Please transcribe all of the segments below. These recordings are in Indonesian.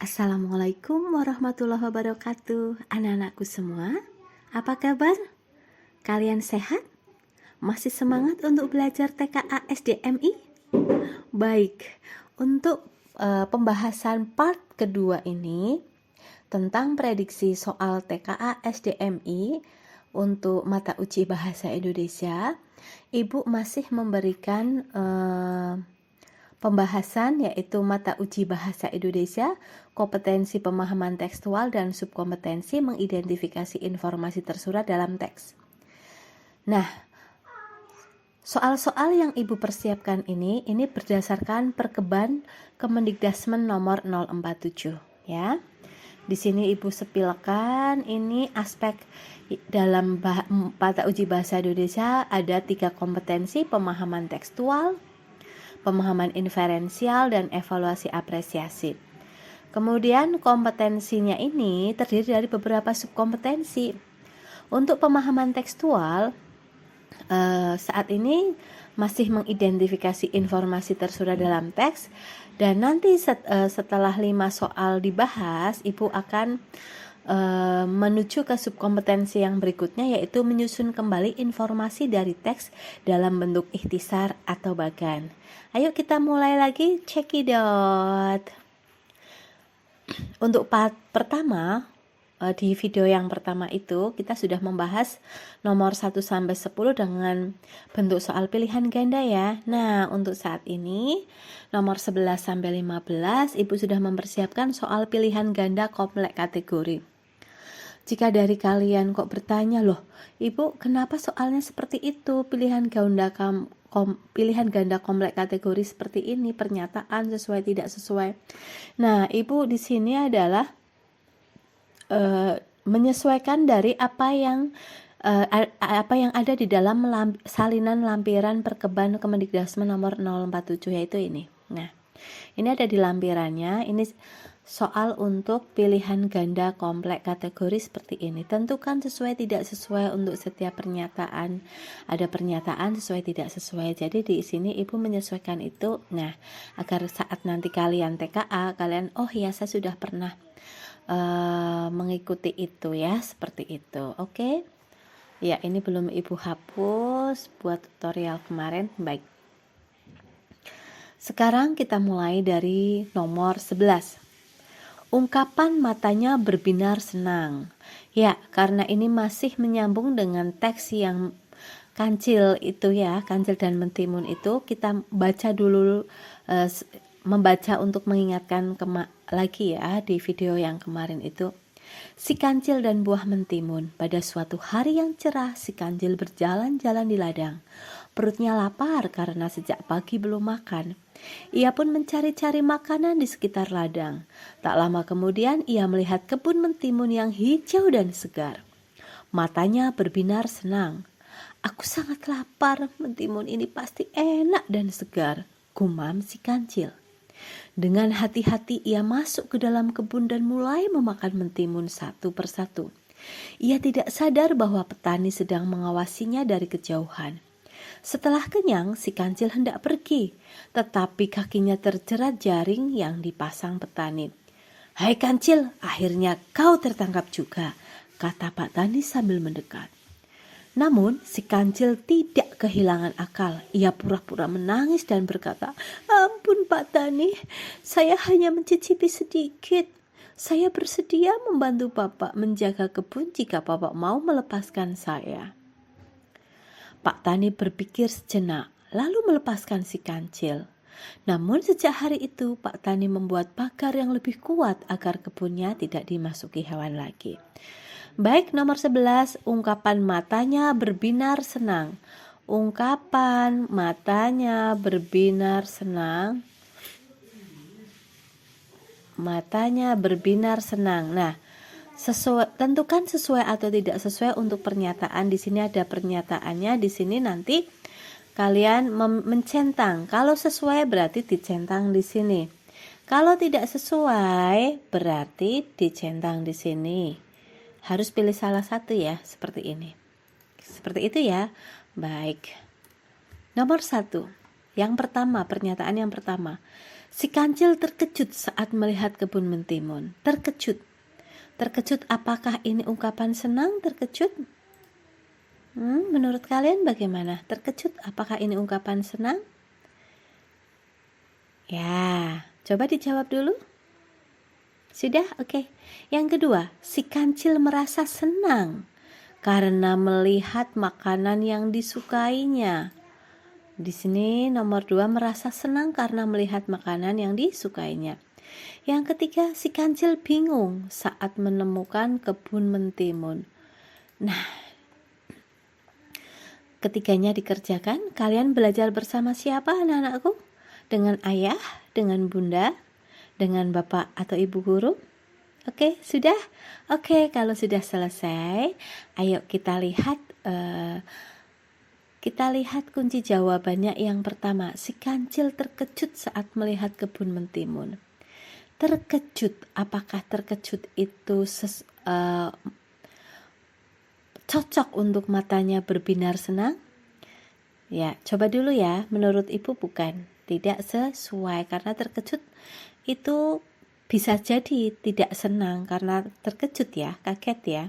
Assalamualaikum warahmatullahi wabarakatuh. Anak-anakku semua, apa kabar? Kalian sehat? Masih semangat untuk belajar TKA SDMI? Baik, untuk pembahasan part kedua ini tentang prediksi soal TKA SDMI untuk mata uji bahasa Indonesia, Ibu masih memberikan pembahasan yaitu mata uji bahasa Indonesia, kompetensi pemahaman tekstual dan subkompetensi mengidentifikasi informasi tersurat dalam teks. Nah, soal-soal yang Ibu persiapkan ini berdasarkan Perkeban Kemendikdasmen nomor 047 ya. Di sini Ibu sepilkan ini aspek dalam mata uji bahasa Indonesia ada 3 kompetensi: pemahaman tekstual, pemahaman inferensial, dan evaluasi apresiasi. Kemudian kompetensinya ini terdiri dari beberapa subkompetensi. Untuk pemahaman tekstual, saat ini masih mengidentifikasi informasi tersurat dalam teks, dan nanti setelah 5 soal dibahas, Ibu akan menuju ke subkompetensi yang berikutnya, yaitu menyusun kembali informasi dari teks dalam bentuk ikhtisar atau bagan. Ayo kita mulai lagi, cekidot. Untuk part pertama, di video yang pertama itu kita sudah membahas nomor 1-10 dengan bentuk soal pilihan ganda ya. Nah, untuk saat ini nomor 11-15 Ibu sudah mempersiapkan soal pilihan ganda kompleks kategori. Jika dari kalian kok bertanya, loh Ibu kenapa soalnya seperti itu, pilihan ganda kompleks kategori seperti ini, pernyataan sesuai tidak sesuai. Nah, Ibu di sini adalah menyesuaikan dari apa yang ada di dalam salinan lampiran Perkeban Kemendikdasmen nomor 047 yaitu ini. Nah, ini ada di lampirannya. Ini soal untuk pilihan ganda kompleks kategori seperti ini. Tentukan sesuai tidak sesuai untuk setiap pernyataan. Ada pernyataan sesuai tidak sesuai. Jadi di sini Ibu menyesuaikan itu. Nah, agar saat nanti kalian TKA, kalian ya saya sudah pernah mengikuti itu ya, seperti itu. Oke. Ya, ini belum Ibu hapus buat tutorial kemarin. Baik. Sekarang kita mulai dari nomor 11. Ungkapan matanya berbinar senang. Ya, karena ini masih menyambung dengan teks yang kancil itu ya, kancil dan mentimun itu, kita baca dulu, membaca untuk mengingatkan lagi ya di video yang kemarin itu. Si kancil dan buah mentimun. Pada suatu hari yang cerah, si kancil berjalan-jalan di ladang. Perutnya lapar karena sejak pagi belum makan. Ia pun mencari-cari makanan di sekitar ladang. Tak lama kemudian ia melihat kebun mentimun yang hijau dan segar. Matanya berbinar senang. Aku sangat lapar, mentimun ini pasti enak dan segar, gumam si kancil. Dengan hati-hati ia masuk ke dalam kebun dan mulai memakan mentimun satu persatu. Ia tidak sadar bahwa petani sedang mengawasinya dari kejauhan. Setelah kenyang, si kancil hendak pergi, tetapi kakinya terjerat jaring yang dipasang petani. "Hai kancil, akhirnya kau tertangkap juga," kata Pak Tani sambil mendekat. Namun, si kancil tidak kehilangan akal. Ia pura-pura menangis dan berkata, "Ampun Pak Tani, saya hanya mencicipi sedikit. Saya bersedia membantu Bapak menjaga kebun jika Bapak mau melepaskan saya." Pak Tani berpikir sejenak, lalu melepaskan si kancil. Namun sejak hari itu, Pak Tani membuat pagar yang lebih kuat agar kebunnya tidak dimasuki hewan lagi. Baik, nomor 11, ungkapan matanya berbinar senang. Ungkapan matanya berbinar senang. Matanya berbinar senang. Nah, tentukan sesuai atau tidak sesuai untuk pernyataan. Di sini ada pernyataannya. Di sini nanti kalian mencentang. Kalau sesuai berarti dicentang di sini. Kalau tidak sesuai berarti dicentang di sini. Harus pilih salah satu ya, seperti ini. Seperti itu ya. Baik. Nomor 1. Yang pertama, pernyataan yang pertama. Si kancil terkejut saat melihat kebun mentimun. Terkejut. Terkejut, apakah ini ungkapan senang terkejut? Menurut kalian bagaimana? Terkejut, apakah ini ungkapan senang? Ya, coba dijawab dulu. Sudah? Oke. Yang kedua, si kancil merasa senang karena melihat makanan yang disukainya. Di sini nomor 2 merasa senang karena melihat makanan yang disukainya. Yang ketiga, si kancil bingung saat menemukan kebun mentimun. Nah, ketiganya dikerjakan. Kalian belajar bersama siapa, anak-anakku? Dengan ayah, dengan bunda, dengan bapak atau ibu guru? Oke, sudah? Oke, kalau sudah selesai, ayo kita lihat kunci jawabannya. Yang pertama, si kancil terkejut saat melihat kebun mentimun. Terkejut, apakah terkejut itu cocok untuk matanya berbinar senang? Ya, coba dulu ya, menurut ibu bukan, tidak sesuai, karena terkejut itu bisa jadi tidak senang karena terkejut ya, kaget ya.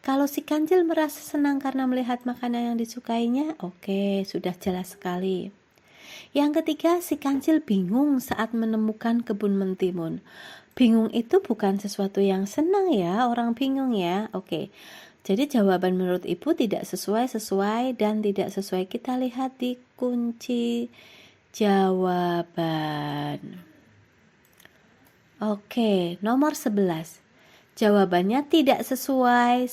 Kalau si kancil merasa senang karena melihat makanan yang disukainya, oke, sudah jelas sekali. Yang ketiga, si kancil bingung saat menemukan kebun mentimun. Bingung itu bukan sesuatu yang senang ya, orang bingung ya. Oke, jadi jawaban menurut ibu tidak sesuai dan tidak sesuai. Kita lihat di kunci jawaban. Oke, nomor 11. Jawabannya tidak sesuai,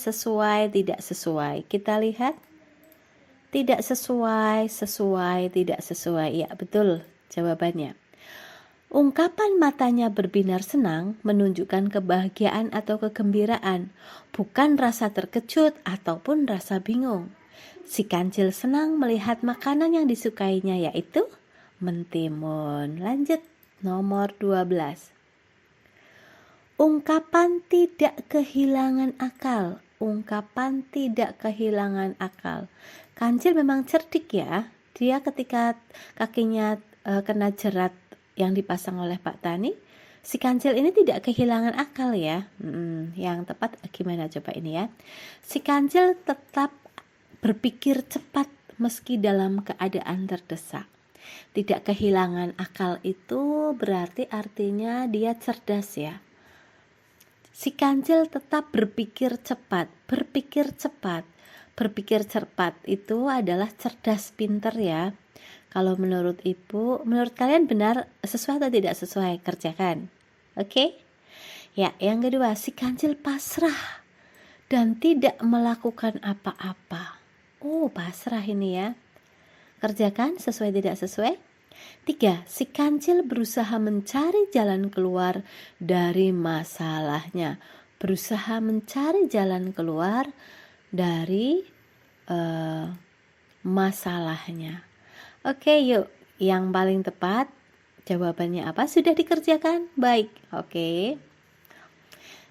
tidak sesuai. Kita lihat. Tidak sesuai, tidak sesuai. Ya, betul jawabannya. Ungkapan matanya berbinar senang menunjukkan kebahagiaan atau kegembiraan, bukan rasa terkejut ataupun rasa bingung. Si kancil senang melihat makanan yang disukainya, yaitu mentimun. Lanjut, nomor 12. Ungkapan tidak kehilangan akal. Ungkapan tidak kehilangan akal. Kancil memang cerdik ya. Dia ketika kakinya kena jerat yang dipasang oleh Pak Tani, si kancil ini tidak kehilangan akal ya. Yang tepat gimana coba ini ya. Si kancil tetap berpikir cepat meski dalam keadaan terdesak. Tidak kehilangan akal itu berarti artinya dia cerdas ya. Si kancil tetap berpikir cepat. Berpikir cepat itu adalah cerdas, pinter ya. Kalau menurut ibu, menurut kalian benar, sesuai atau tidak sesuai? Kerjakan. Oke? Ya, yang kedua, si kancil pasrah dan tidak melakukan apa-apa. Oh, pasrah ini ya. Kerjakan, sesuai tidak sesuai? 3. Si kancil berusaha mencari jalan keluar dari masalahnya. Berusaha mencari jalan keluar dari masalahnya. Oke, yuk. Yang paling tepat jawabannya apa? Sudah dikerjakan? Baik. Oke.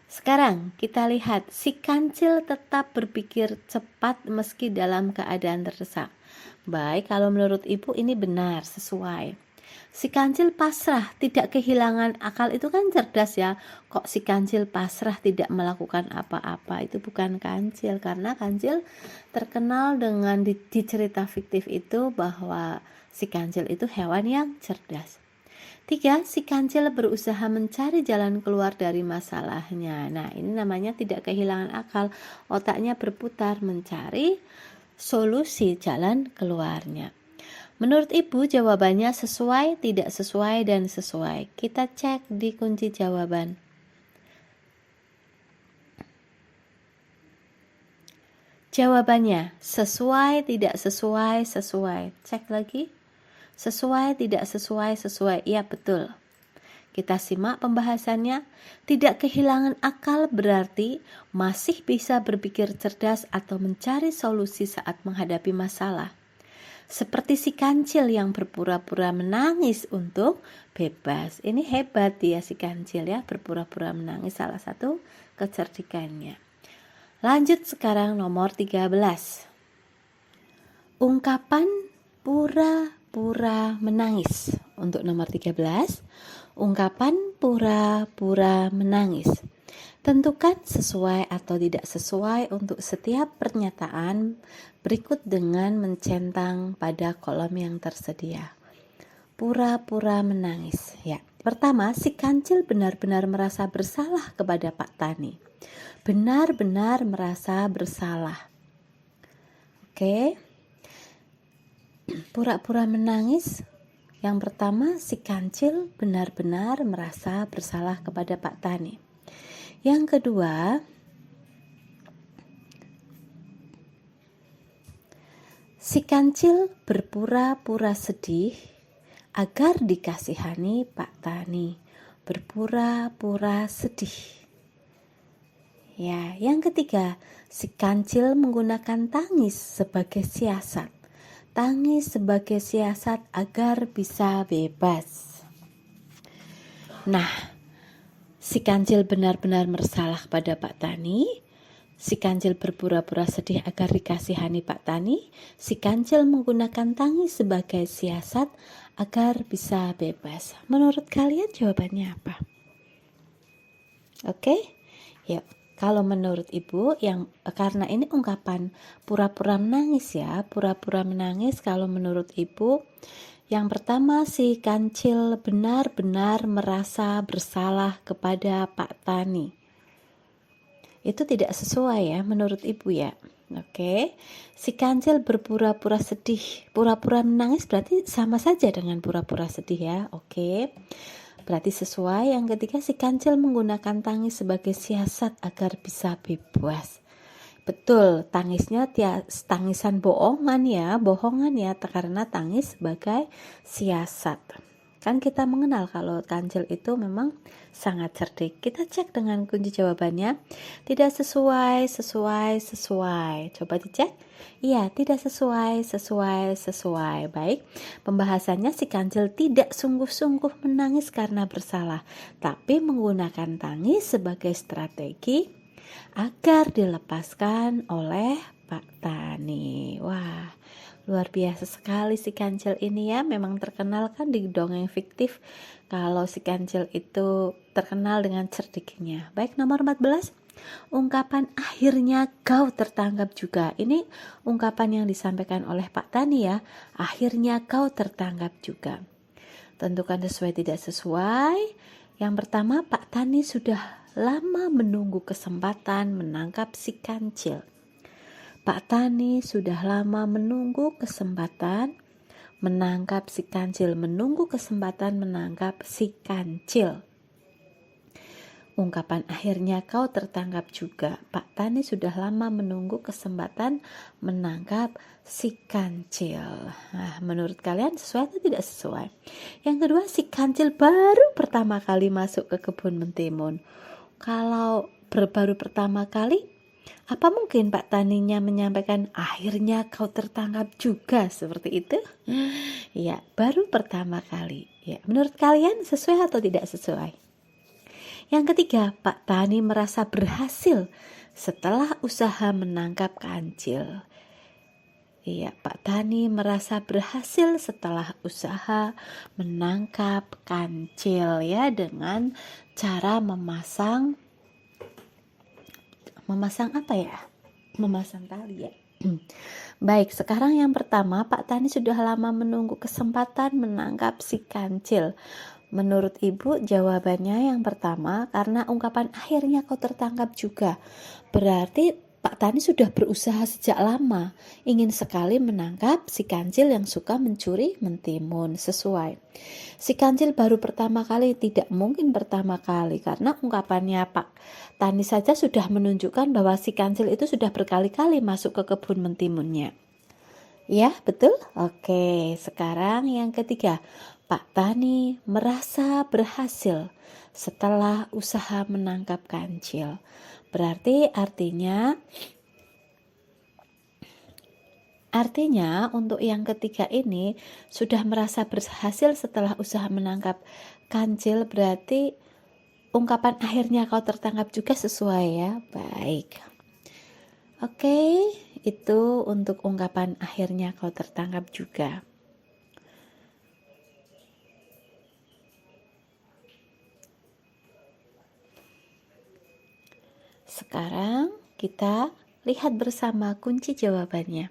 Sekarang kita lihat, si kancil tetap berpikir cepat meski dalam keadaan terdesak. Baik, kalau menurut ibu ini benar, sesuai. Si kancil pasrah, tidak kehilangan akal, itu kan cerdas ya. Kok si kancil pasrah tidak melakukan apa-apa? Itu bukan kancil, karena kancil terkenal dengan di cerita fiktif itu bahwa si kancil itu hewan yang cerdas. 3. Si kancil berusaha mencari jalan keluar dari masalahnya. Nah, ini namanya tidak kehilangan akal. Otaknya berputar mencari solusi jalan keluarnya. Menurut ibu jawabannya sesuai, tidak sesuai, dan sesuai. Kita cek di kunci jawaban. Jawabannya sesuai, tidak sesuai, sesuai. Cek lagi. Sesuai, tidak sesuai, sesuai. Iya, betul. Kita simak pembahasannya. Tidak kehilangan akal berarti masih bisa berpikir cerdas atau mencari solusi saat menghadapi masalah. Seperti si kancil yang berpura-pura menangis untuk bebas. Ini hebat dia si kancil ya, berpura-pura menangis, salah satu kecerdikannya. Lanjut sekarang nomor 13. Ungkapan pura-pura pura-pura menangis. Untuk nomor 13, ungkapan pura-pura menangis. Tentukan sesuai atau tidak sesuai untuk setiap pernyataan berikut dengan mencentang pada kolom yang tersedia. Pura-pura menangis. Ya, pertama, si kancil benar-benar merasa bersalah kepada Pak Tani. Benar-benar merasa bersalah. Oke. Pura-pura menangis. Yang pertama, si kancil benar-benar merasa bersalah kepada Pak Tani. Yang kedua, si kancil berpura-pura sedih agar dikasihani Pak Tani. Berpura-pura sedih. Ya, yang ketiga, si kancil menggunakan tangis sebagai siasat. Tangis sebagai siasat agar bisa bebas. Nah, si kancil benar-benar bersalah pada Pak Tani. Si kancil berpura-pura sedih agar dikasihani Pak Tani. Si kancil menggunakan tangis sebagai siasat agar bisa bebas. Menurut kalian jawabannya apa? Oke? Yuk. Kalau menurut Ibu, karena ini ungkapan pura-pura menangis ya, pura-pura menangis, kalau menurut Ibu, yang pertama si kancil benar-benar merasa bersalah kepada Pak Tani. Itu tidak sesuai ya menurut Ibu ya. Oke, si kancil berpura-pura sedih, pura-pura menangis berarti sama saja dengan pura-pura sedih ya. Oke. Berarti sesuai. Yang ketiga, si kancil menggunakan tangis sebagai siasat agar bisa bebas. Betul, tangisnya tangisan bohongan ya, karena tangis sebagai siasat. Kan kita mengenal kalau kancil itu memang sangat cerdik. Kita cek dengan kunci jawabannya. Tidak sesuai. Coba dicek. Iya, tidak sesuai. Baik, pembahasannya si kancil tidak sungguh-sungguh menangis karena bersalah, tapi menggunakan tangis sebagai strategi agar dilepaskan oleh Pak Tani. Wah, luar biasa sekali si kancil ini ya. Memang terkenal kan di dongeng fiktif kalau si kancil itu terkenal dengan cerdiknya. Baik, nomor 14. Ungkapan akhirnya kau tertangkap juga. Ini ungkapan yang disampaikan oleh Pak Tani ya. Akhirnya kau tertangkap juga. Tentukan sesuai tidak sesuai. Yang pertama, Pak Tani sudah lama menunggu kesempatan menangkap si kancil. Pak Tani sudah lama menunggu kesempatan menangkap si kancil. Menunggu kesempatan menangkap si kancil. Ungkapan akhirnya kau tertangkap juga. Pak Tani sudah lama menunggu kesempatan menangkap si kancil. Nah, menurut kalian sesuai atau tidak sesuai? Yang kedua, si kancil baru pertama kali masuk ke kebun mentimun. Kalau baru pertama kali, apa mungkin Pak Taninya menyampaikan akhirnya kau tertangkap juga seperti itu? Ya, baru pertama kali. Ya, menurut kalian sesuai atau tidak sesuai? Yang ketiga, Pak Tani merasa berhasil setelah usaha menangkap kancil. Iya, Pak Tani merasa berhasil setelah usaha menangkap kancil ya, dengan cara memasang apa ya? Memasang tali ya. Baik, sekarang yang pertama, Pak Tani sudah lama menunggu kesempatan menangkap si kancil. Menurut Ibu jawabannya yang pertama, karena ungkapan akhirnya kau tertangkap juga. Berarti Pak Tani sudah berusaha sejak lama, ingin sekali menangkap si kancil yang suka mencuri mentimun. Sesuai. Si kancil baru pertama kali, tidak mungkin pertama kali, karena ungkapannya Pak Tani saja sudah menunjukkan bahwa si kancil itu sudah berkali-kali masuk ke kebun mentimunnya. Ya, betul? Oke, sekarang yang ketiga. Pak Tani merasa berhasil setelah usaha menangkap kancil. Berarti artinya untuk yang ketiga ini sudah merasa berhasil setelah usaha menangkap kancil, berarti ungkapan akhirnya kau tertangkap juga sesuai ya. Baik. Oke, itu untuk ungkapan akhirnya kau tertangkap juga. Sekarang kita lihat bersama kunci jawabannya.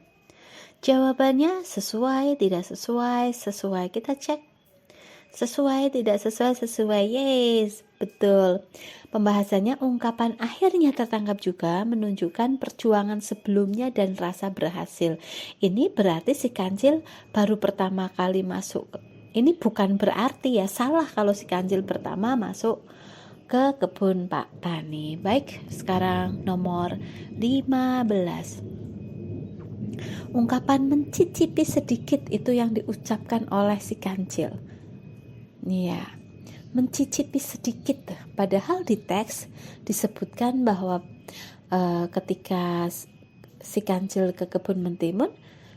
Jawabannya sesuai, tidak sesuai, sesuai. Kita cek. Sesuai, tidak sesuai, sesuai. Yes, betul. Pembahasannya ungkapan akhirnya tertangkap juga menunjukkan perjuangan sebelumnya dan rasa berhasil. Ini berarti si kancil baru pertama kali masuk. Ini bukan berarti ya salah kalau si kancil pertama masuk ke kebun Pak Tani. Baik, sekarang nomor 15. Ungkapan mencicipi sedikit itu yang diucapkan oleh si kancil. Ya, mencicipi sedikit. Padahal di teks disebutkan bahwa ketika si kancil ke kebun mentimun,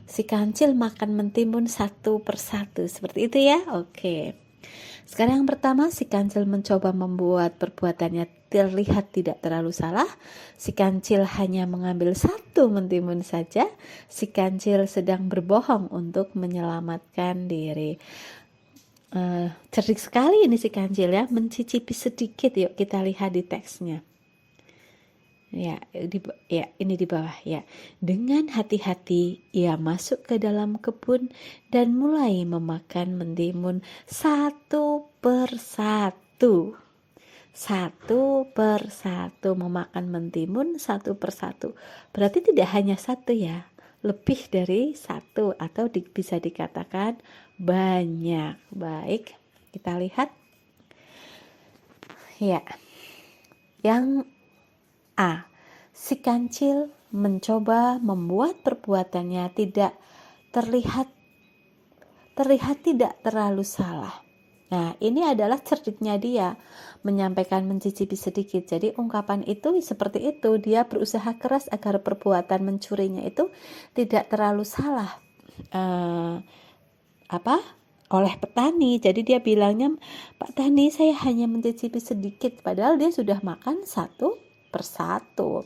si kancil makan mentimun satu persatu. Seperti itu ya. Oke. Sekarang yang pertama, si kancil mencoba membuat perbuatannya terlihat tidak terlalu salah. Si kancil hanya mengambil satu mentimun saja. Si kancil sedang berbohong untuk menyelamatkan diri. Cerdik sekali ini si kancil ya, mencicipi sedikit. Yuk kita lihat di teksnya. Ya, ini di bawah ya. Dengan hati-hati ia masuk ke dalam kebun dan mulai memakan mentimun satu persatu. Satu persatu memakan mentimun satu persatu. Berarti tidak hanya satu ya, lebih dari satu atau bisa dikatakan banyak. Baik, kita lihat. Ya, yang A. Si kancil mencoba membuat perbuatannya tidak terlihat tidak terlalu salah. Nah, ini adalah cerdiknya dia menyampaikan mencicipi sedikit. Jadi ungkapan itu seperti itu, dia berusaha keras agar perbuatan mencurinya itu tidak terlalu salah oleh petani. Jadi dia bilangnya, Pak Tani, saya hanya mencicipi sedikit, padahal dia sudah makan satu persatu.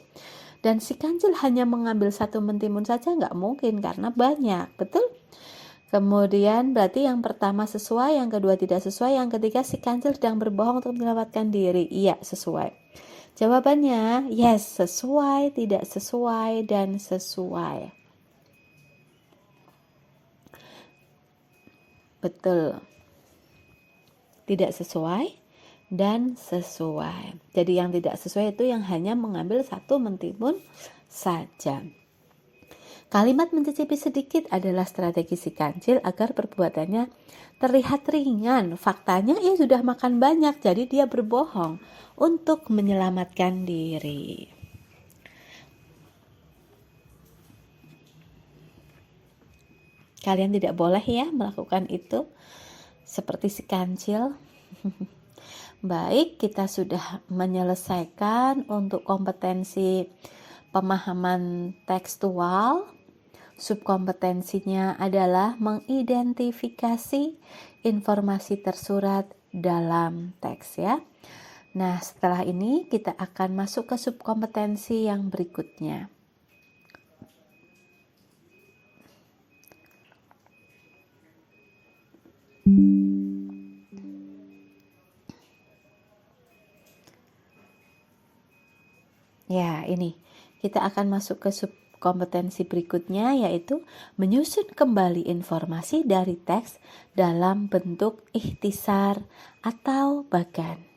Dan si kancil hanya mengambil satu mentimun saja nggak mungkin karena banyak, betul? Kemudian berarti yang pertama sesuai, yang kedua tidak sesuai, yang ketiga si kancil sedang berbohong untuk menyelamatkan diri. Iya, sesuai. Jawabannya yes, sesuai, tidak sesuai, dan sesuai. Betul. Tidak sesuai dan sesuai. Jadi yang tidak sesuai itu yang hanya mengambil satu mentimun saja. Kalimat mencicipi sedikit adalah strategi si kancil agar perbuatannya terlihat ringan. Faktanya ia sudah makan banyak, jadi dia berbohong untuk menyelamatkan diri. Kalian tidak boleh ya melakukan itu seperti si kancil. Baik, kita sudah menyelesaikan untuk kompetensi pemahaman tekstual. Subkompetensinya adalah mengidentifikasi informasi tersurat dalam teks ya. Nah, setelah ini kita akan masuk ke subkompetensi yang berikutnya. Ya, ini kita akan masuk ke subkompetensi berikutnya, yaitu menyusun kembali informasi dari teks dalam bentuk ikhtisar atau bagan.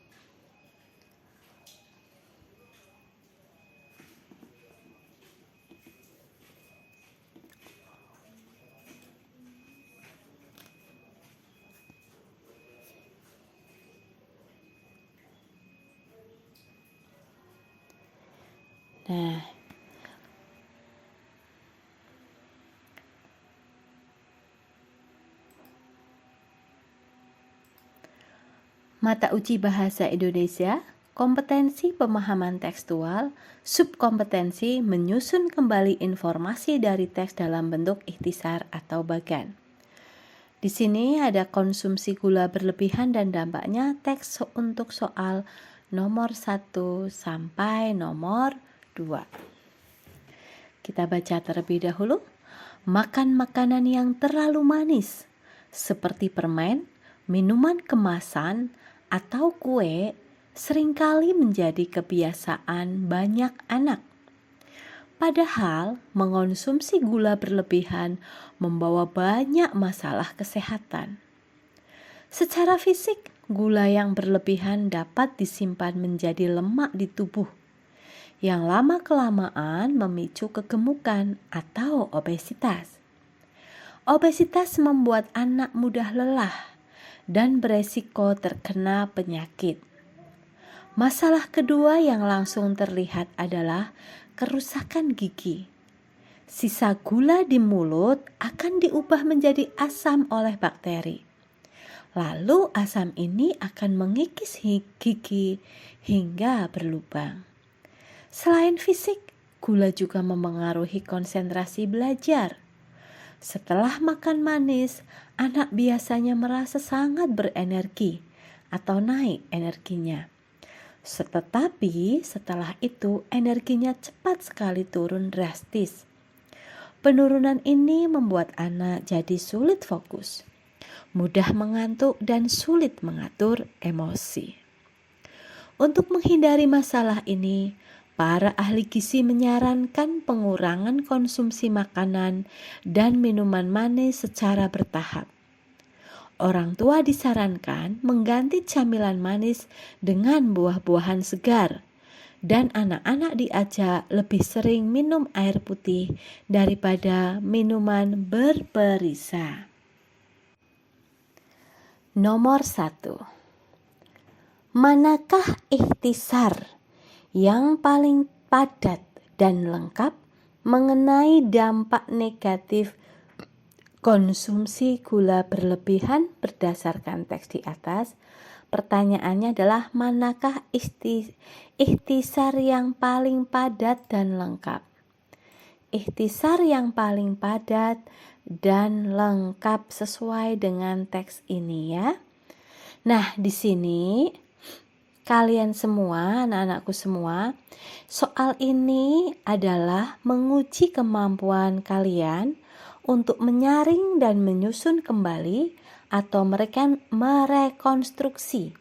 Nah, mata uji bahasa Indonesia, kompetensi pemahaman tekstual, subkompetensi menyusun kembali informasi dari teks dalam bentuk ikhtisar atau bagan. Di sini ada konsumsi gula berlebihan dan dampaknya teks untuk soal nomor 1 sampai nomor 2. Kita baca terlebih dahulu. Makan makanan yang terlalu manis seperti permen, minuman kemasan, atau kue seringkali menjadi kebiasaan banyak anak. Padahal mengonsumsi gula berlebihan membawa banyak masalah kesehatan. Secara fisik, gula yang berlebihan dapat disimpan menjadi lemak di tubuh, yang lama-kelamaan memicu kegemukan atau obesitas. Obesitas membuat anak mudah lelah dan beresiko terkena penyakit. Masalah kedua yang langsung terlihat adalah kerusakan gigi. Sisa gula di mulut akan diubah menjadi asam oleh bakteri. Lalu asam ini akan mengikis gigi hingga berlubang. Selain fisik, gula juga memengaruhi konsentrasi belajar. Setelah makan manis, anak biasanya merasa sangat berenergi atau naik energinya. Tetapi setelah itu energinya cepat sekali turun drastis. Penurunan ini membuat anak jadi sulit fokus, mudah mengantuk dan sulit mengatur emosi. Untuk menghindari masalah ini, para ahli gizi menyarankan pengurangan konsumsi makanan dan minuman manis secara bertahap. Orang tua disarankan mengganti camilan manis dengan buah-buahan segar, dan anak-anak diajak lebih sering minum air putih daripada minuman berperisa. Nomor 1. Manakah ikhtisar yang paling padat dan lengkap mengenai dampak negatif konsumsi gula berlebihan berdasarkan teks di atas? Pertanyaannya adalah manakah ikhtisar yang paling padat dan lengkap? Ikhtisar yang paling padat dan lengkap sesuai dengan teks ini ya. Nah, di sini kalian semua, anak-anakku semua, soal ini adalah menguji kemampuan kalian untuk menyaring dan menyusun kembali atau merekonstruksi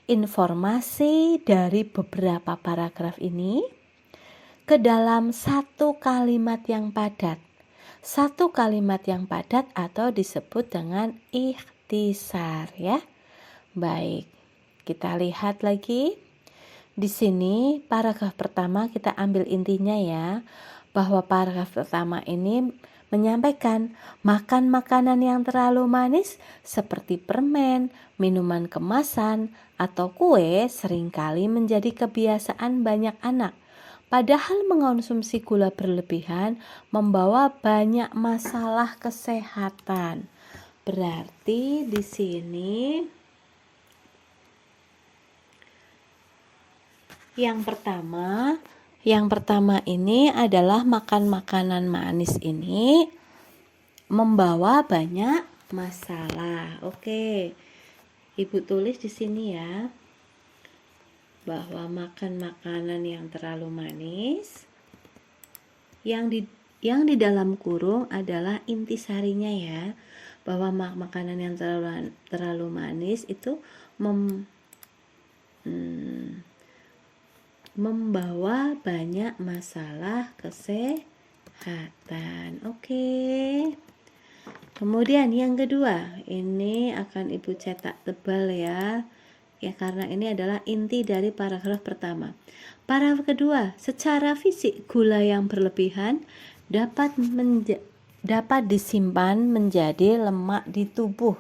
informasi dari beberapa paragraf ini ke dalam satu kalimat yang padat. Satu kalimat yang padat atau disebut dengan ikhtisar ya. Baik. Kita lihat lagi. Di sini paragraf pertama kita ambil intinya ya, bahwa paragraf pertama ini menyampaikan makan makanan yang terlalu manis seperti permen, minuman kemasan, atau kue seringkali menjadi kebiasaan banyak anak. Padahal mengonsumsi gula berlebihan membawa banyak masalah kesehatan. Berarti di sini Yang pertama ini adalah makan makanan manis ini membawa banyak masalah. Oke. Ibu tulis di sini ya, bahwa makan makanan yang terlalu manis, yang di dalam kurung adalah intisarinya ya, bahwa makanan yang terlalu manis itu membawa banyak masalah kesehatan. Oke. Kemudian yang kedua, ini akan Ibu cetak tebal ya. Ya, karena ini adalah inti dari paragraf pertama. Paragraf kedua, secara fisik gula yang berlebihan dapat disimpan menjadi lemak di tubuh,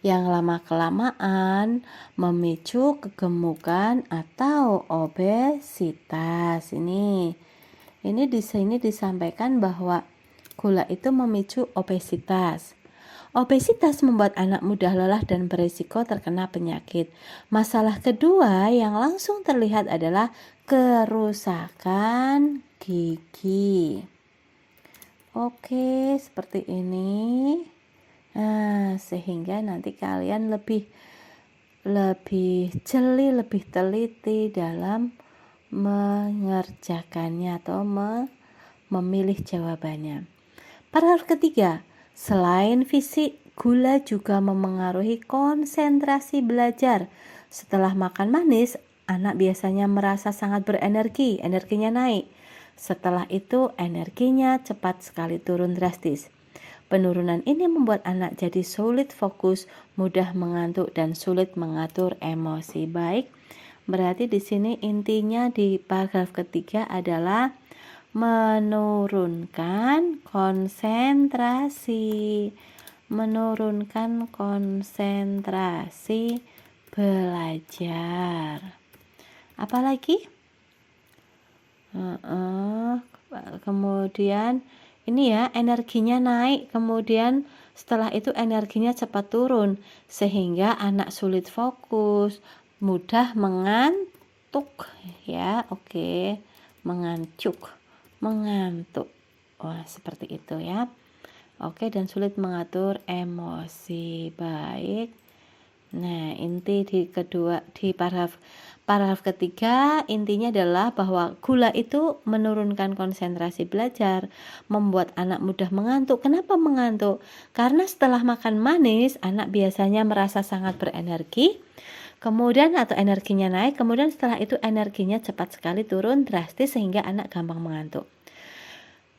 yang lama-kelamaan memicu kegemukan atau obesitas. Ini di sini disampaikan bahwa gula itu memicu obesitas. Obesitas membuat anak mudah lelah dan berisiko terkena penyakit. Masalah kedua yang langsung terlihat adalah kerusakan gigi. Oke, seperti ini. Nah, sehingga nanti kalian lebih jeli, lebih teliti dalam mengerjakannya atau memilih jawabannya. Paragraf ketiga, selain fisik, gula juga memengaruhi konsentrasi belajar Setelah makan manis, anak biasanya merasa sangat berenergi, energinya naik. Setelah itu, energinya cepat sekali turun drastis. Penurunan ini membuat anak jadi sulit fokus, mudah mengantuk, dan sulit mengatur emosi. Baik, berarti di sini intinya di paragraf ketiga adalah menurunkan konsentrasi. Menurunkan konsentrasi belajar. Apalagi? Kemudian ini ya, energinya naik, kemudian setelah itu energinya cepat turun sehingga anak sulit fokus, mudah mengantuk ya. Oke, mengantuk. Wah, seperti itu ya. Oke, dan sulit mengatur emosi. Baik. Nah, inti di paragraf ketiga, intinya adalah bahwa gula itu menurunkan konsentrasi belajar, membuat anak mudah mengantuk. Kenapa mengantuk? Karena setelah makan manis, anak biasanya merasa sangat berenergi, kemudian atau energinya naik, kemudian setelah itu energinya cepat sekali turun drastis sehingga anak gampang mengantuk.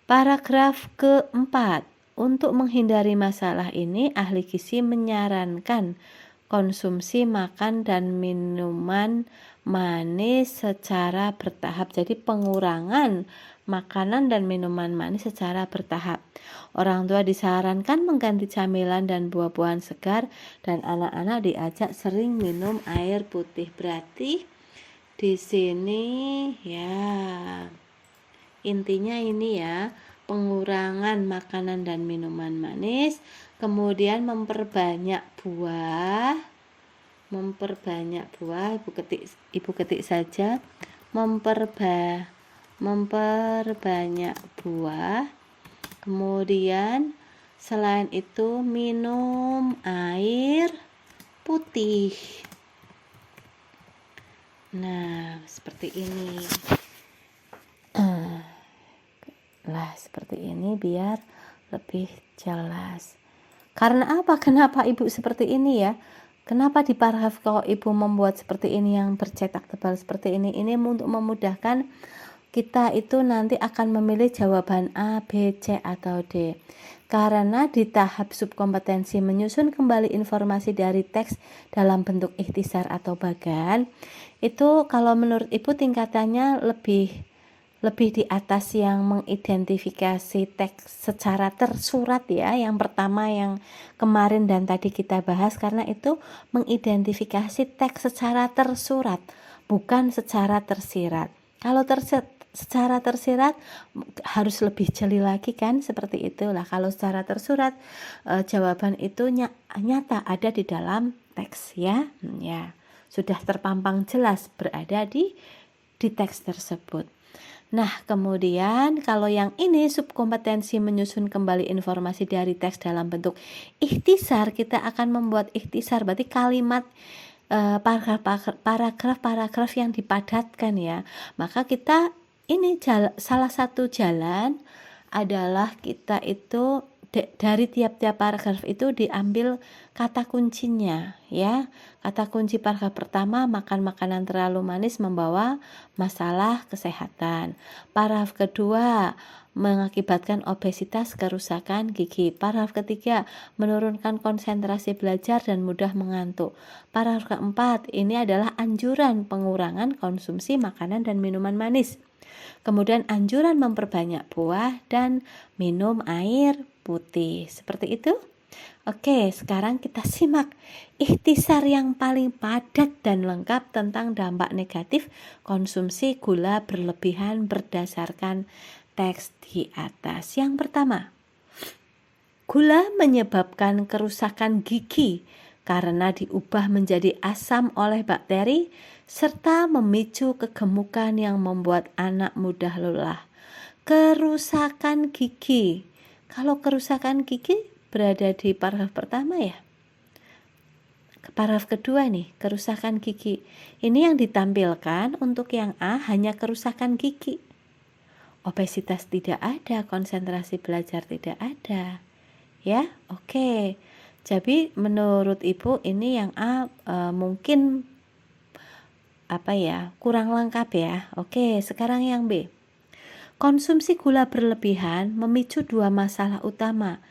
Paragraf keempat, untuk menghindari masalah ini, ahli gizi menyarankan konsumsi makan dan minuman manis secara bertahap. Jadi pengurangan makanan dan minuman manis secara bertahap. Orang tua disarankan mengganti camilan dan buah-buahan segar, dan anak-anak diajak sering minum air putih. Berarti di sini ya intinya ini ya, pengurangan makanan dan minuman manis, kemudian memperbanyak buah, ibu ketik saja, memperbanyak buah, kemudian selain itu minum air putih. Nah, seperti ini. Seperti ini biar lebih jelas. Karena apa? Kenapa ibu seperti ini ya? Kenapa di paragraf kalau ibu membuat seperti ini yang bercetak tebal seperti ini? Ini untuk memudahkan kita itu nanti akan memilih jawaban A, B, C, atau D. Karena di tahap subkompetensi menyusun kembali informasi dari teks dalam bentuk ikhtisar atau bagan, itu kalau menurut ibu tingkatannya lebih di atas yang mengidentifikasi teks secara tersurat ya. Yang pertama yang kemarin dan tadi kita bahas, karena itu mengidentifikasi teks secara tersurat, bukan secara tersirat. Kalau secara tersirat harus lebih jeli lagi kan, seperti itulah. Kalau secara tersurat jawaban itu nyata ada di dalam teks ya. Ya, sudah terpampang jelas berada di teks tersebut. Nah, kemudian kalau yang ini subkompetensi menyusun kembali informasi dari teks dalam bentuk ikhtisar, kita akan membuat ikhtisar, berarti kalimat paragraf yang dipadatkan ya. Maka kita ini salah satu jalan adalah kita itu dari tiap-tiap paragraf itu diambil kata kuncinya ya. Kata kunci paragraf pertama, makan makanan terlalu manis membawa masalah kesehatan. Paragraf kedua, mengakibatkan obesitas, kerusakan gigi. Paragraf ketiga, menurunkan konsentrasi belajar dan mudah mengantuk. Paragraf keempat, ini adalah anjuran pengurangan konsumsi makanan dan minuman manis. Kemudian anjuran memperbanyak buah dan minum air putih. Seperti itu. Oke, sekarang kita simak ikhtisar yang paling padat dan lengkap tentang dampak negatif konsumsi gula berlebihan berdasarkan teks di atas. Yang pertama, gula menyebabkan kerusakan gigi karena diubah menjadi asam oleh bakteri serta memicu kegemukan yang membuat anak mudah lelah. Kerusakan gigi. Kalau kerusakan gigi berada di paragraf pertama ya. Paragraf kedua nih, kerusakan gigi. Ini yang ditampilkan untuk yang A hanya kerusakan gigi. Obesitas tidak ada, konsentrasi belajar tidak ada. Ya, oke. Jadi menurut Ibu ini yang A mungkin kurang lengkap ya. Oke, sekarang yang B. Konsumsi gula berlebihan memicu dua masalah utama,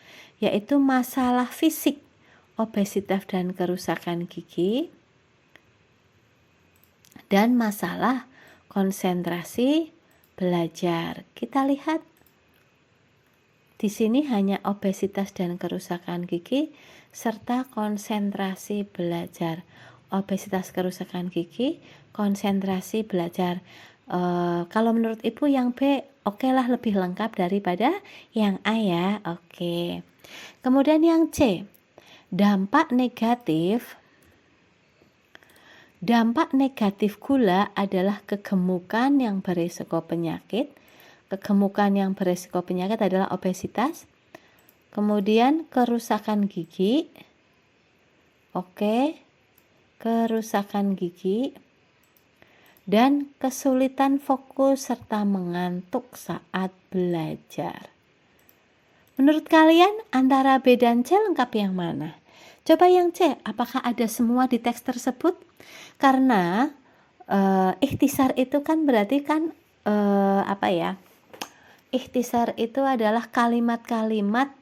yaitu masalah fisik, obesitas dan kerusakan gigi, dan masalah konsentrasi belajar. Kita lihat di sini hanya obesitas dan kerusakan gigi serta konsentrasi belajar. Obesitas, kerusakan gigi, konsentrasi belajar. Kalau menurut Ibu yang B oke lah, lebih lengkap daripada yang A ya. Oke. Kemudian yang C, dampak negatif gula adalah kegemukan yang berisiko penyakit. Kegemukan yang berisiko penyakit adalah obesitas. Kemudian kerusakan gigi. Oke. Kerusakan gigi dan kesulitan fokus serta mengantuk saat belajar. Menurut kalian antara B dan C lengkap yang mana? Coba yang C, apakah ada semua di teks tersebut? Karena ikhtisar itu kan berarti kan ikhtisar itu adalah kalimat-kalimat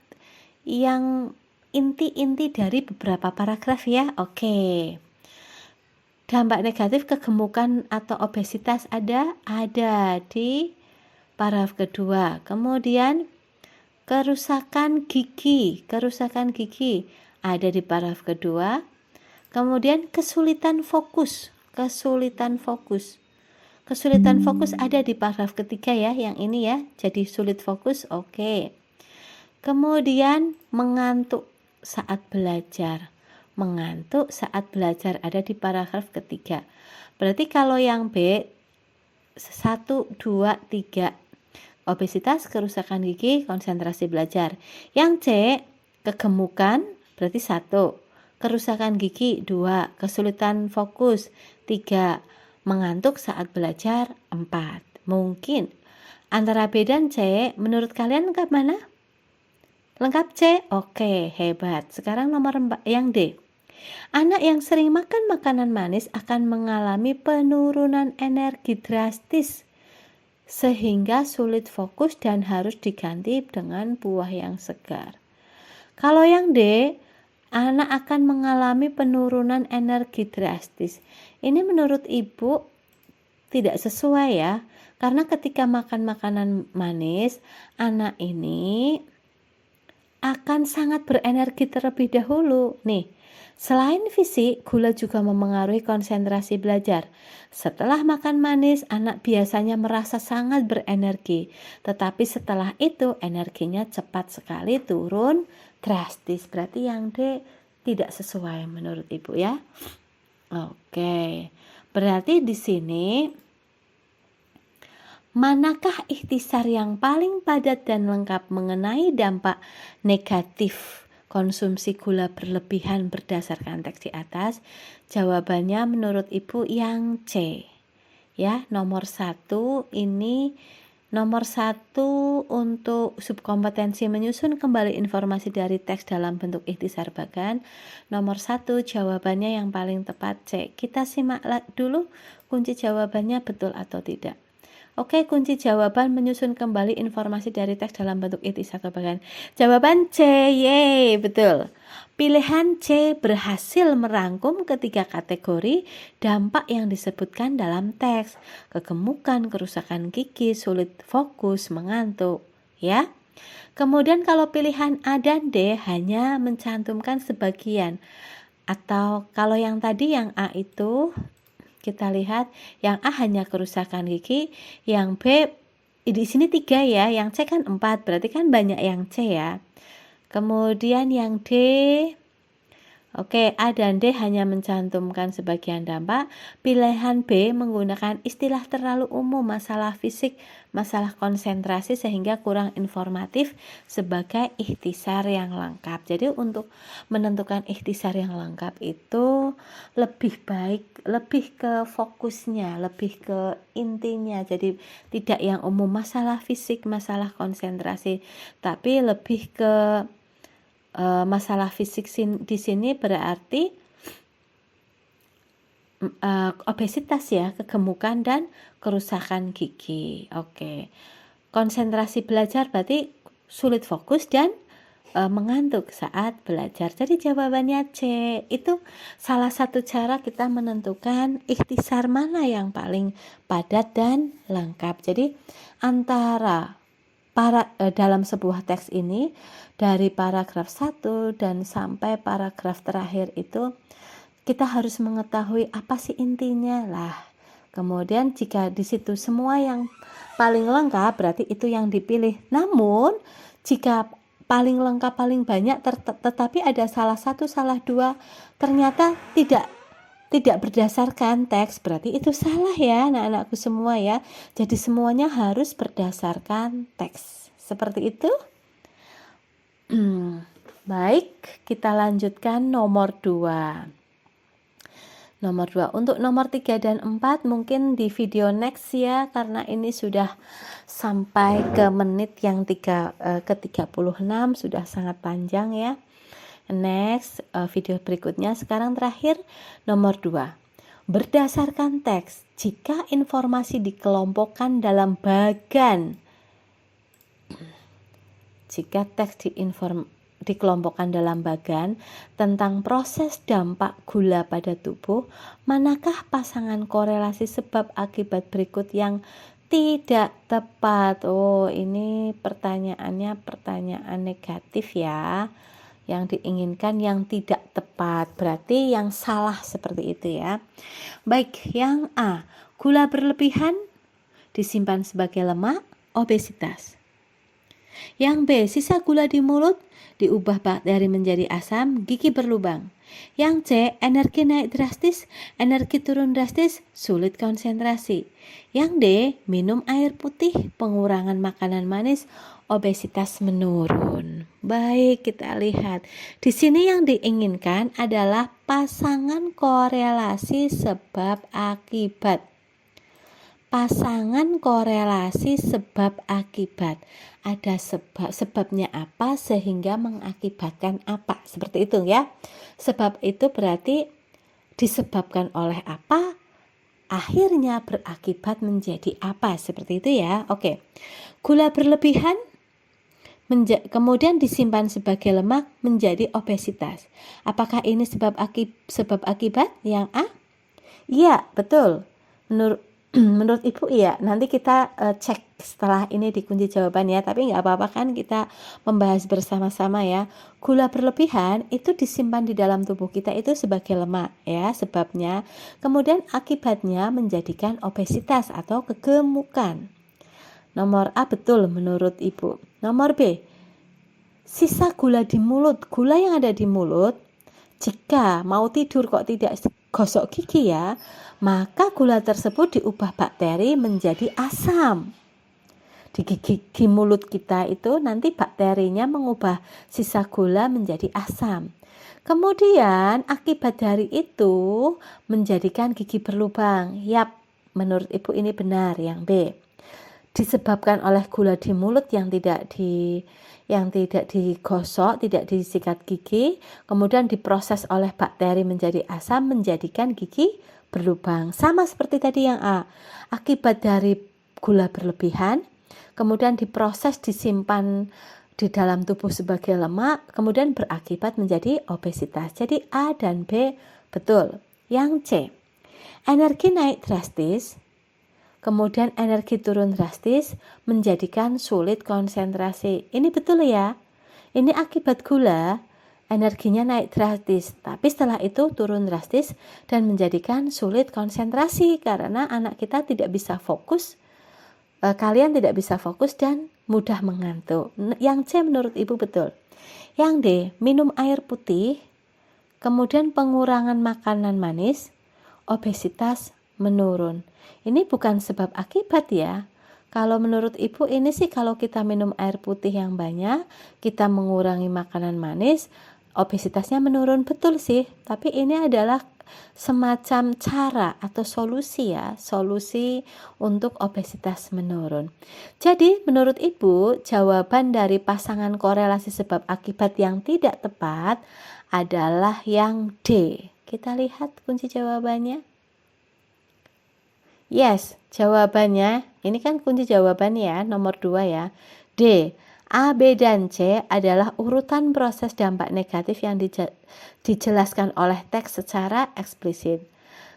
yang inti-inti dari beberapa paragraf ya. Oke. Dampak negatif kegemukan atau obesitas ada di paragraf kedua. Kemudian kerusakan gigi ada di paragraf kedua. Kemudian kesulitan fokus ada di paragraf ketiga ya, yang ini ya. Jadi sulit fokus, oke. Kemudian mengantuk saat belajar ada di paragraf ketiga. Berarti kalau yang B 1, 2, 3 obesitas, kerusakan gigi, konsentrasi belajar. Yang C kegemukan berarti 1, kerusakan gigi 2, kesulitan fokus 3, mengantuk saat belajar 4. Mungkin antara B dan C menurut kalian lengkap mana? Lengkap C? Oke, hebat. Sekarang nomor 4 yang D. Anak yang sering makan makanan manis akan mengalami penurunan energi drastis sehingga sulit fokus dan harus diganti dengan buah yang segar. Kalau yang D, anak akan mengalami penurunan energi drastis. Ini menurut Ibu tidak sesuai ya. Karena ketika makan makanan manis, anak ini akan sangat berenergi terlebih dahulu. Nih, selain fisik, gula juga memengaruhi konsentrasi belajar. Setelah makan manis, anak biasanya merasa sangat berenergi. Tetapi setelah itu, energinya cepat sekali turun drastis. Berarti yang D tidak sesuai menurut Ibu ya. Oke, berarti di sini manakah ikhtisar yang paling padat dan lengkap mengenai dampak negatif konsumsi gula berlebihan berdasarkan teks di atas? Jawabannya menurut Ibu yang C. Ya, nomor 1 ini nomor 1 untuk subkompetensi menyusun kembali informasi dari teks dalam bentuk ikhtisar bagan. Nomor 1 jawabannya yang paling tepat C. Kita simak dulu kunci jawabannya betul atau tidak. Oke, kunci jawaban menyusun kembali informasi dari teks dalam bentuk ikhtisar bagan. Jawaban C, yeay, betul. Pilihan C berhasil merangkum ketiga kategori dampak yang disebutkan dalam teks. Kegemukan, kerusakan gigi, sulit fokus, mengantuk, ya. Kemudian kalau pilihan A dan D hanya mencantumkan sebagian. Atau kalau yang tadi yang A itu kita lihat yang A hanya kerusakan gigi, yang B di sini 3 ya, yang C kan 4, berarti kan banyak yang C ya. Kemudian yang D, oke, A dan D hanya mencantumkan sebagian dampak. Pilihan B menggunakan istilah terlalu umum, masalah fisik, masalah konsentrasi sehingga kurang informatif sebagai ikhtisar yang lengkap. Jadi untuk menentukan ikhtisar yang lengkap itu lebih baik, lebih ke fokusnya, lebih ke intinya. Jadi tidak yang umum masalah fisik, masalah konsentrasi, tapi lebih ke masalah fisik di sini berarti obesitas ya, kegemukan dan kerusakan gigi. Oke. Konsentrasi belajar berarti sulit fokus dan mengantuk saat belajar. Jadi jawabannya C. Itu salah satu cara kita menentukan ikhtisar mana yang paling padat dan lengkap. Jadi antara dalam sebuah teks ini dari paragraf 1 dan sampai paragraf terakhir itu kita harus mengetahui apa sih intinya lah. Kemudian jika di situ semua yang paling lengkap berarti itu yang dipilih. Namun jika paling lengkap paling banyak tetapi ada salah satu salah dua ternyata tidak berdasarkan teks, berarti itu salah ya anak-anakku semua ya. Jadi semuanya harus berdasarkan teks. Seperti itu. Baik, kita lanjutkan nomor 2. Nomor 2. Untuk nomor 3 dan 4 mungkin di video next ya, karena ini sudah sampai ke menit yang ke-36, sudah sangat panjang ya. Next, video berikutnya. Sekarang terakhir nomor 2. Berdasarkan teks, jika informasi dikelompokkan dalam bagan, jika teks dikelompokkan dalam bagan tentang proses dampak gula pada tubuh, manakah pasangan korelasi sebab akibat berikut yang tidak tepat? Oh, ini pertanyaannya pertanyaan negatif ya. Yang diinginkan yang tidak tepat, berarti yang salah seperti itu ya. Baik, yang A, gula berlebihan disimpan sebagai lemak, obesitas. Yang B, sisa gula di mulut diubah bakteri menjadi asam, gigi berlubang. Yang C, energi naik drastis, energi turun drastis, sulit konsentrasi. Yang D, minum air putih, pengurangan makanan manis, obesitas menurun. Baik, kita lihat. Di sini yang diinginkan adalah pasangan korelasi sebab akibat. Pasangan korelasi sebab akibat. Ada sebabnya apa sehingga mengakibatkan apa, seperti itu ya. Sebab itu berarti disebabkan oleh apa, akhirnya berakibat menjadi apa, seperti itu ya. Oke. Gula berlebihan kemudian disimpan sebagai lemak menjadi obesitas. Apakah ini sebab akibat? Yang A? Iya, betul. Menurut Ibu iya, nanti kita cek setelah ini di kunci jawaban ya, tapi nggak apa-apa kan kita membahas bersama-sama ya. Gula berlebihan itu disimpan di dalam tubuh kita itu sebagai lemak ya, sebabnya. Kemudian akibatnya menjadikan obesitas atau kegemukan. Nomor A betul menurut Ibu. Nomor B, sisa gula di mulut. Gula yang ada di mulut, jika mau tidur kok tidak gosok gigi ya, maka gula tersebut diubah bakteri menjadi asam. Di gigi mulut kita itu nanti bakterinya mengubah sisa gula menjadi asam. Kemudian akibat dari itu menjadikan gigi berlubang. Yap, menurut Ibu ini benar yang B. Disebabkan oleh gula di mulut yang tidak digosok, tidak disikat gigi, kemudian diproses oleh bakteri menjadi asam, menjadikan gigi berlubang. Sama seperti tadi yang A, akibat dari gula berlebihan, kemudian diproses, disimpan di dalam tubuh sebagai lemak, kemudian berakibat menjadi obesitas. Jadi A dan B betul. Yang C, energi naik drastis, kemudian energi turun drastis menjadikan sulit konsentrasi. Ini betul ya. Ini akibat gula, energinya naik drastis, tapi setelah itu turun drastis dan menjadikan sulit konsentrasi karena anak kita tidak bisa fokus. Kalian tidak bisa fokus dan mudah mengantuk. Yang C menurut Ibu betul. Yang D, minum air putih, kemudian pengurangan makanan manis, obesitas menurun. Ini bukan sebab akibat ya. Kalau menurut Ibu ini sih kalau kita minum air putih yang banyak, kita mengurangi makanan manis, obesitasnya menurun, betul sih. Tapi ini adalah semacam cara atau solusi ya, solusi untuk obesitas menurun. Jadi menurut Ibu jawaban dari pasangan korelasi sebab akibat yang tidak tepat adalah yang D. Kita lihat kunci jawabannya. Yes, jawabannya ini kan kunci jawabannya ya, nomor 2 ya. D. A, B, dan C adalah urutan proses dampak negatif yang dijelaskan oleh teks secara eksplisit.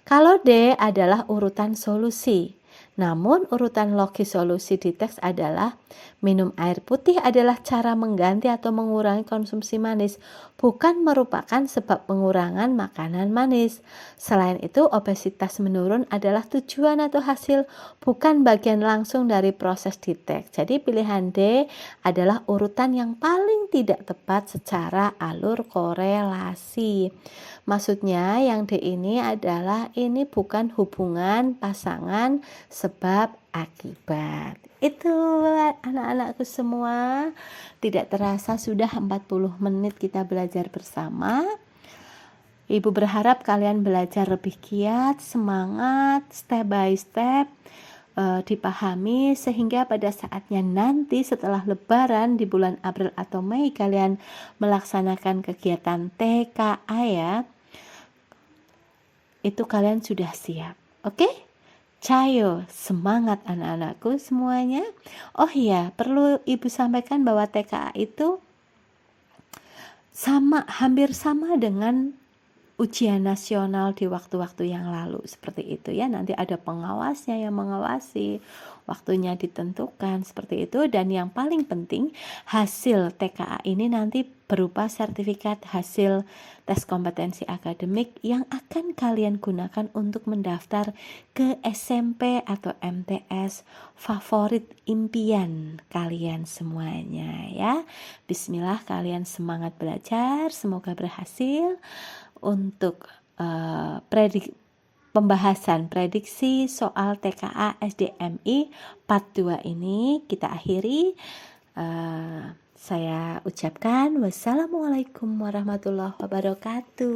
Kalau D adalah urutan solusi. Namun urutan logis solusi di teks adalah minum air putih adalah cara mengganti atau mengurangi konsumsi manis, bukan merupakan sebab pengurangan makanan manis. Selain itu, obesitas menurun adalah tujuan atau hasil, bukan bagian langsung dari proses di teks. Jadi pilihan D adalah urutan yang paling tidak tepat secara alur korelasi. Maksudnya yang D ini adalah ini bukan hubungan pasangan sebab akibat. Itu anak-anakku semua, tidak terasa sudah 40 menit kita belajar bersama. Ibu berharap kalian belajar lebih giat, semangat, step by step, dipahami sehingga pada saatnya nanti setelah Lebaran di bulan April atau Mei kalian melaksanakan kegiatan TKA ya, itu kalian sudah siap. Oke? Cayo, semangat anak-anakku semuanya. Oh iya, perlu Ibu sampaikan bahwa TKA itu hampir sama dengan ujian nasional di waktu-waktu yang lalu, seperti itu ya. Nanti ada pengawasnya yang mengawasi, waktunya ditentukan seperti itu. Dan yang paling penting, hasil TKA ini nanti berupa sertifikat hasil tes kompetensi akademik yang akan kalian gunakan untuk mendaftar ke SMP atau MTS favorit impian kalian semuanya ya. Bismillah, kalian semangat belajar, semoga berhasil. Untuk pembahasan prediksi soal TKA SDMI part 2 ini kita akhiri. Saya ucapkan wassalamualaikum warahmatullahi wabarakatuh.